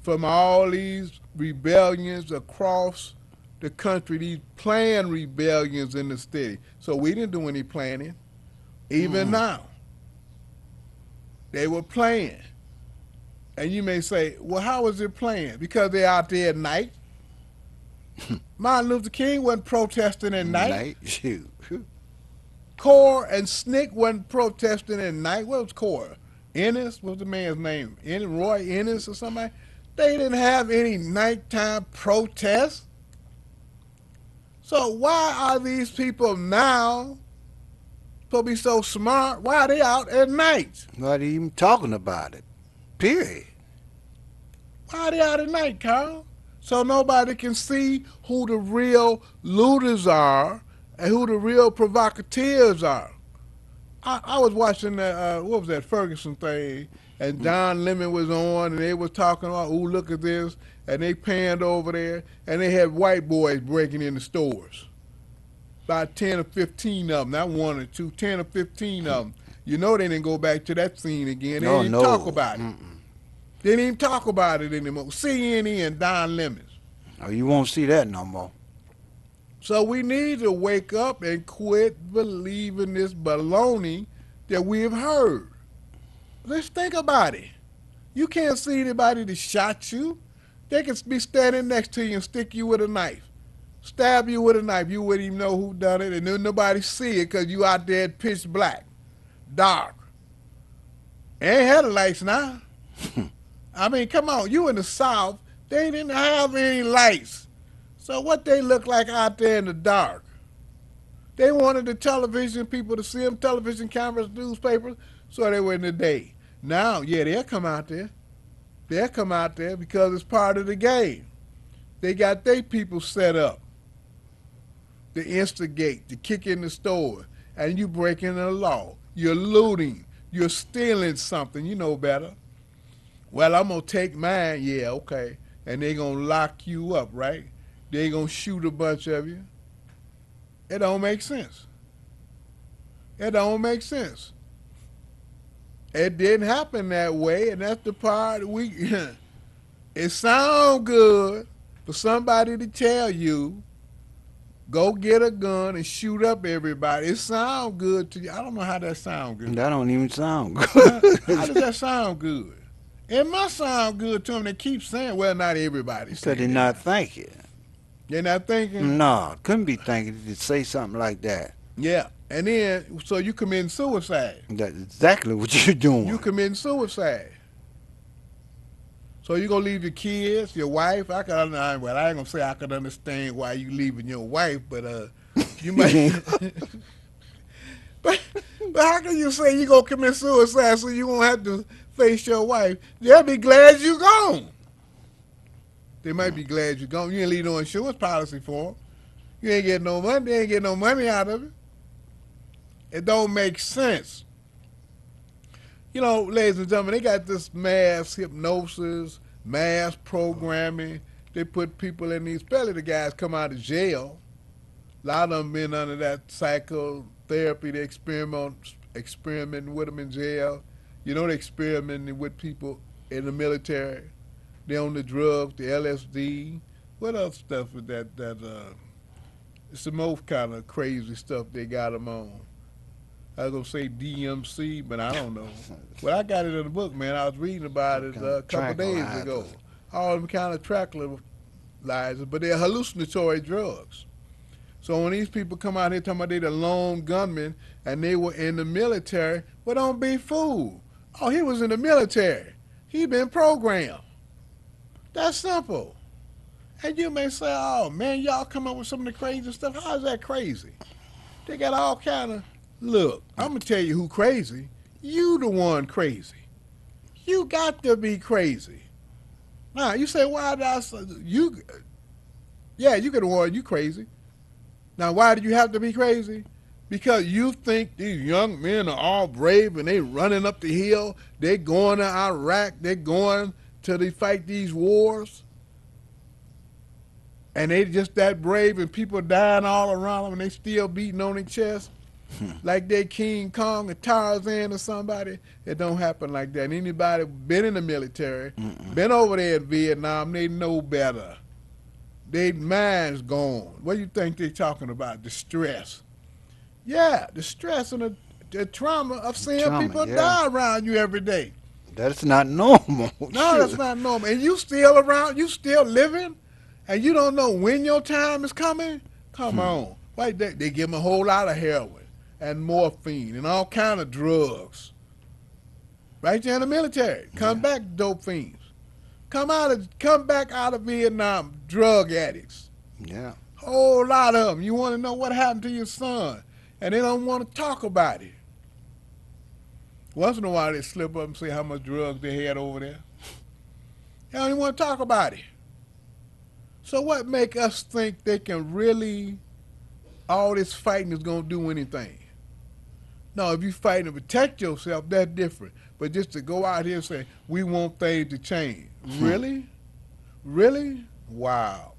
from all these rebellions across the country, these planned rebellions in the city. So we didn't do any planning. Even now, they were playing. And you may say, well, how was it playing? Because they're out there at night. Martin Luther King wasn't protesting at night. Shoot. Core and Snick wasn't protesting at night. What was Core? Ennis? What was the man's name? Roy Ennis or somebody? They didn't have any nighttime protests. So why are these people now supposed to be so smart? Why are they out at night? Not even talking about it. Period. Why are they out at night, Carl? So nobody can see who the real looters are and who the real provocateurs are. I was watching that, what was that, Ferguson thing, and Don Lemon was on, and they was talking about, ooh, look at this, and they panned over there, and they had white boys breaking in the stores. About 10 or 15 of them, not one or two, 10 or 15 of them. You know they didn't go back to that scene again. They didn't even talk about it. They didn't even talk about it anymore. CNN and Don Lemon. Oh, you won't see that no more. So we need to wake up and quit believing this baloney that we have heard. Let's think about it. You can't see anybody that shot you. They can be standing next to you and stick you with a knife. Stab you with a knife. You wouldn't even know who done it, and then nobody see it because you out there at pitch black, dark. Ain't had the lights now. I mean, come on. You in the South, they didn't have any lights. So what they look like out there in the dark? They wanted the television people to see them, television cameras, newspapers, so they were in the day. Now, yeah, they'll come out there. They'll come out there because it's part of the game. They got their people set up to instigate, to kick in the store, and you breaking the law. You're looting. You're stealing something. You know better. Well, I'm going to take mine. Yeah, okay. And they're going to lock you up, right? They're going to shoot a bunch of you. It don't make sense. It don't make sense. It didn't happen that way, and that's the part it sounds good for somebody to tell you, go get a gun and shoot up everybody. It sounds good to you. I don't know how that sounds good. That don't even sound good. How does that sound good? It must sound good to them. They keep saying, well, not everybody. So they're not thinking. They're not thinking? No, couldn't be thinking to say something like that. Yeah. And then, so you committing suicide. That's exactly what you're doing. You committing suicide. So you gonna leave your kids, your wife? Well, I ain't gonna say I could understand why you leaving your wife, but you might. but how can you say you gonna commit suicide so you won't have to face your wife? They'll be glad you gone. They might be glad you're gone. You ain't leave no insurance policy for them. You ain't getting no money. They ain't getting no money out of it. It don't make sense. You know, ladies and gentlemen, they got this mass hypnosis, mass programming. They put people in these, especially the guys come out of jail. A lot of them been under that psychotherapy. They experimenting with them in jail. You know, they experimenting with people in the military. They on the drugs, the LSD. What else stuff is that it's the most kind of crazy stuff they got them on. I was gonna say DMC, but I don't know. But I got it in the book, man. I was reading about it a couple days ago. All them kind of tranquilizers, but they're hallucinatory drugs. So when these people come out here talking about they the lone gunmen and they were in the military, well, don't be fooled. Oh, he was in the military. He been programmed. That's simple. And you may say, oh, man, y'all come up with some of the crazy stuff. How is that crazy? They got all kind of, look, I'm going to tell you who crazy. You the one crazy. You got to be crazy. Now, you say, why did I say, you could have warned you crazy. Now, why did you have to be crazy? Because you think these young men are all brave and they running up the hill, they going to Iraq, they going to they fight these wars, and they just that brave and people dying all around them and they still beating on their chest like they King Kong or Tarzan or somebody. It don't happen like that. Anybody been in the military, been over there in Vietnam, they know better. Their mind's gone. What do you think they talking about? The stress. Yeah, the stress and the trauma of seeing people die around you every day. That's not normal. No, that's not normal. And you still around, you still living, and you don't know when your time is coming? Come on. Like they give them a whole lot of heroin and morphine and all kind of drugs. Right there in the military. Come back, dope fiends. Come back out of Vietnam, drug addicts. Yeah. Whole lot of them. You want to know what happened to your son, and they don't want to talk about it. Once in a while, they slip up and say how much drugs they had over there. They don't even want to talk about it. So what make us think they can really, all this fighting is going to do anything? No, if you fighting to protect yourself, that's different. But just to go out here and say, we want things to change. Really? Really? Wow.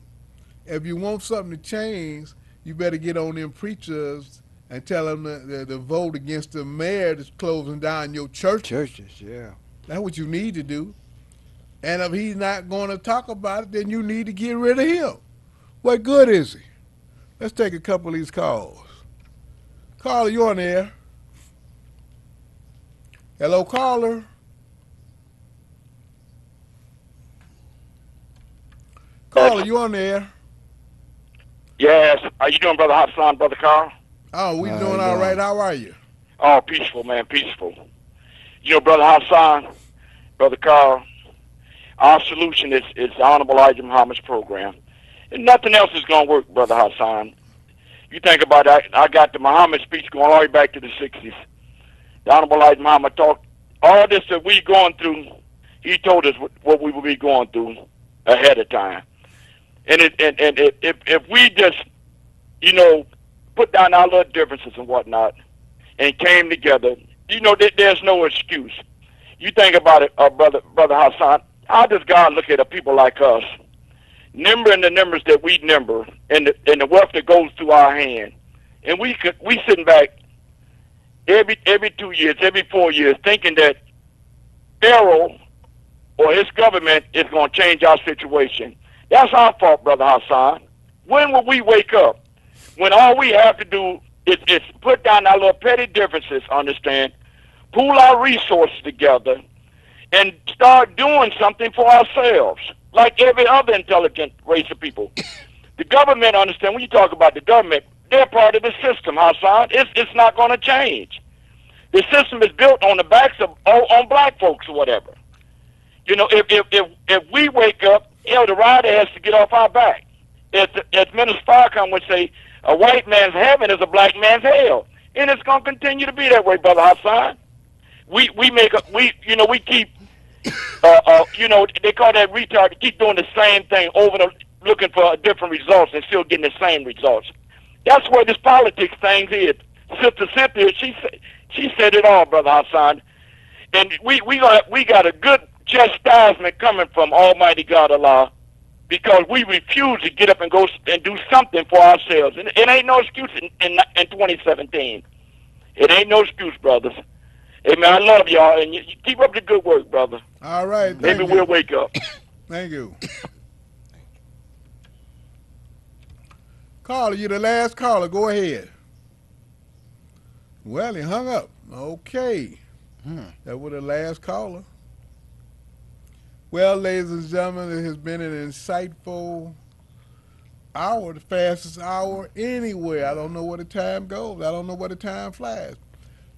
If you want something to change, you better get on them preachers and tell them to vote against the mayor that's closing down your church. Churches, yeah. That's what you need to do. And if he's not going to talk about it, then you need to get rid of him. What good is he? Let's take a couple of these calls. Caller, you on there? Hello, caller. Caller, you on there? Yes. How you doing, Brother Hassan, Brother Carl? Oh, we doing all right. How are you? Oh, peaceful, man, peaceful. You know, Brother Hassan, Brother Carl, our solution is the Honorable Elijah Muhammad's program. And nothing else is going to work, Brother Hassan. You think about it, I got the Muhammad speech going all the way back to the 60s. The Honorable Elijah Muhammad talked, all this that we going through, he told us what we will be going through ahead of time. And if we just, you know, put down our little differences and whatnot and came together, you know, there's no excuse. You think about it, Brother Hassan, how does God look at a people like us, numbering the numbers that we number and the wealth that goes through our hand, and we sitting back every 2 years, every 4 years, thinking that Pharaoh or his government is going to change our situation. That's our fault, Brother Hassan. When will we wake up? When all we have to do is put down our little petty differences, understand, pool our resources together, and start doing something for ourselves, like every other intelligent race of people. The government, understand, when you talk about the government, they're part of the system, Hassan. It's not going to change. The system is built on the backs of on black folks or whatever. You know, if we wake up, you know, the rider has to get off our back. As Minister Farrakhan would say, a white man's heaven is a black man's hell, and it's going to continue to be that way, Brother Hassan. We keep, you know, they call that retard. Keep doing the same thing over and looking for different results and still getting the same results. That's where this politics thing is. Sister Cynthia, she said it all, Brother Hassan. And we got a good chastisement coming from Almighty God Allah, because we refuse to get up and go and do something for ourselves. And it ain't no excuse in 2017. It ain't no excuse, brothers. Hey, man, I love y'all, and you keep up the good work, brother. All right, thank Maybe you. we'll wake up. Thank you. Caller, you the last caller. Go ahead. Well, he hung up. Okay. That was the last caller. Well, ladies and gentlemen, it has been an insightful hour, the fastest hour anywhere. I don't know where the time goes. I don't know where the time flies.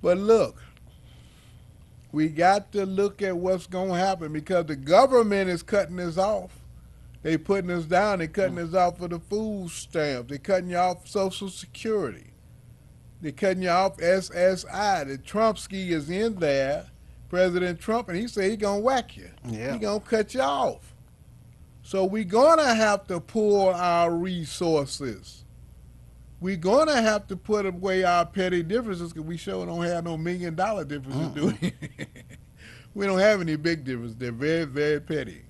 But look, we got to look at what's going to happen because the government is cutting us off. They putting us down. They cutting us off for the food stamps. They cutting you off Social Security. They cutting you off SSI. The Trumpski is in there, President Trump, and he said he gonna whack you. Yeah. He gonna cut you off. So we gonna have to pull our resources. We gonna have to put away our petty differences because we sure don't have no $1 million differences, do we? We don't have any big differences. They're very, very petty.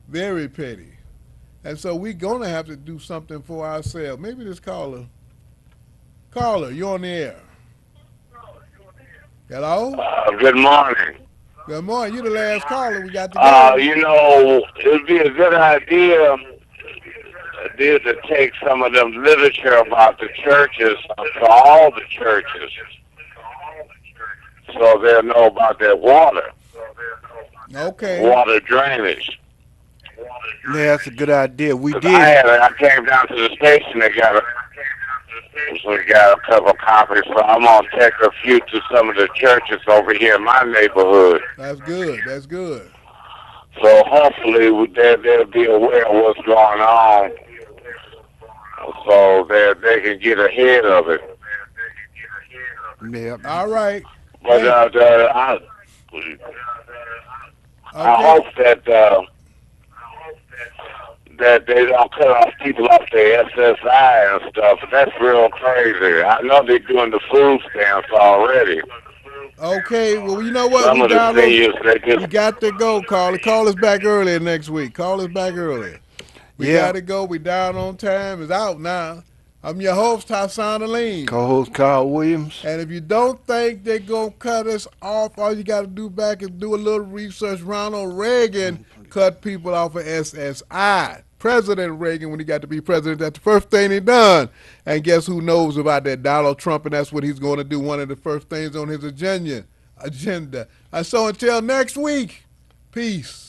Very petty. And so we're going to have to do something for ourselves. Maybe this caller, you're on the air. Hello? Good morning. Good morning. You're the last caller. We got to go. It would be a good idea to take some of them literature about the churches to all the churches so they'll know about their water. Okay. Water drainage. Yeah, that's a good idea. We did. I came down to the station. They got a couple of copies, so I'm gonna take a few to some of the churches over here in my neighborhood. That's good. That's good. So hopefully they'll be aware of what's going on, so they can get ahead of it. Yeah. All right. But I hope that they don't cut off people off their SSI and stuff. That's real crazy. I know they're doing the food stamps already. Okay. Well, you know what? Some of the seniors, We got to go, caller. Call us back early next week. Call us back early. We got to go. We down on time. It's out now. I'm your host, Hassan Aline. Co-host Carl Williams. And if you don't think they're going to cut us off, all you got to do back is do a little research. Ronald Reagan cut people off of SSI. President Reagan, when he got to be president, that's the first thing he done. And guess who knows about that? Donald Trump, and that's what he's going to do, one of the first things on his agenda. So until next week, peace.